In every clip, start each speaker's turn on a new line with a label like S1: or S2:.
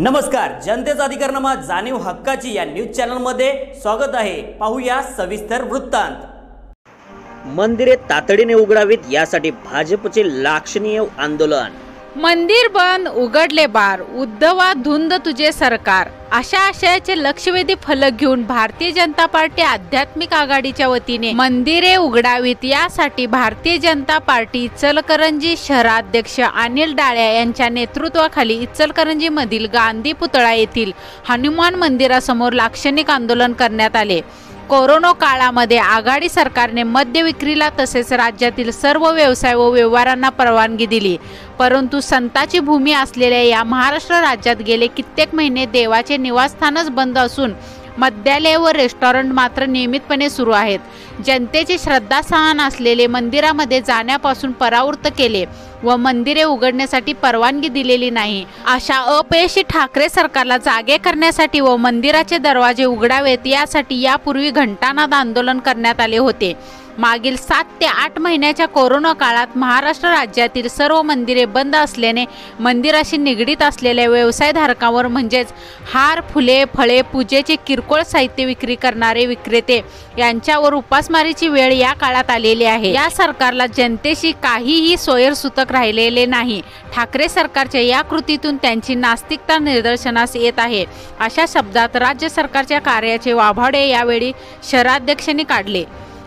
S1: नमस्कार, जनतेचा अधिकारनामा जाणीव हक्काची या न्यूज चॅनलमध्ये स्वागत आहे। पाहूया सविस्तर वृत्तांत। मंदिरे तातडीने उघडावीत यासाठी भाजपचे लाक्षणीय आंदोलन।
S2: मंदिर बंद उघडले बार, उद्धवा धुंद तुझे सरकार अशा आशयाचे लक्षवेधी फलक घेऊन भारतीय जनता पार्टी आध्यात्मिक आघाडीच्या वतीने मंदिरे उघडावीत यासाठी भारतीय जनता पार्टी इचलकरंजी शहराध्यक्ष अनिल डाळ्या यांच्या नेतृत्वाखाली इचलकरंजी मधील गांधी पुतळा येथील हनुमान मंदिरासमोर लाक्षणिक आंदोलन करण्यात आले। कोरोना काळामध्ये आघाडी सरकारने मद्य विक्रीला तसेच राज्यातील सर्व व्यवसाय व व्यवहारांना परवानगी दिली, परंतु संताची भूमी असलेल्या या महाराष्ट्र राज्यात गेले कित्येक महिने देवाचे निवासस्थानच बंद असून मद्यालय व रेस्टॉरंट मात्र नियमितपणे सुरू आहेत। जनतेचे श्रद्धास्थान असलेले मंदिरामध्ये जाण्यापासून परावृत्त केले व मंदिरे उघडण्यासाठी परवानगी दिलेली नाही। अशा अपयशी ठाकरे सरकारला जागे करण्यासाठी व मंदिराचे दरवाजे उघडावेत यासाठी यापूर्वी घंटानाद आंदोलन करण्यात आले होते। मागील 7 ते 8 महिन्याच्या कोरोना काळात महाराष्ट्र राज्यातील सर्व मंदिरे बंद असल्याने मंदिराशी निगडीत असलेल्या व्यवसायधारकांवर म्हणजेच हार, फुले, फळे, पूजेचे किरकोळ साहित्य विक्री करणारे विक्रेते यांच्यावर उपासमारीची वेळ या काळात आलेली आहे। या सरकारला जनतेशी काहीही सोयरसूतक राहिलेले नाही। ठाकरे सरकारच्या या कृतीतून त्यांची नास्तिकता निदर्शनास येत आहे, अशा शब्दात राज्य सरकारच्या कार्याचे वाभाडे यावेळी शहराध्यक्षांनी काढले।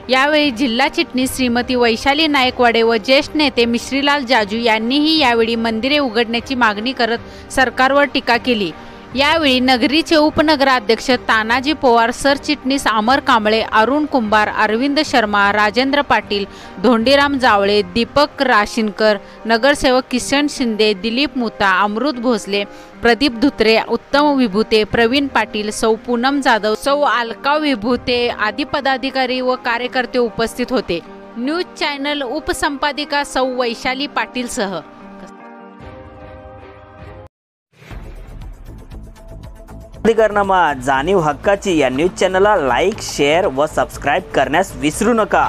S2: यावेळी जिल्हा चिटणीस श्रीमती वैशाली नायकवाडे व ज्येष्ठ नेते मिश्रीलाल जाजू यांनीही यावेळी मंदिरे उघडण्याची मागणी करत सरकारवर टीका केली। यावेळी नगरीचे उपनगराध्यक्ष तानाजी पवार, सरचिटणीस अमर कांबळे, अरुण कुंभार, अरविंद शर्मा, राजेंद्र पाटील, धोंडीराम जावळे, दीपक राशीनकर, नगरसेवक किशन शिंदे, दिलीप मुता, अमृत भोसले, प्रदीप धुत्रे, उत्तम विभूते, प्रवीण पाटील, सौ पूनम जाधव, सौ अलका विभूते आदी पदाधिकारी व कार्यकर्ते उपस्थित होते। न्यूज चॅनल उपसंपादिका सौ वैशाली पाटील सह
S1: अधिकारनामा जाणीव हक्काची या न्यूज चॅनलला लाईक, शेअर व सबस्क्राईब करण्यास विसरू नका।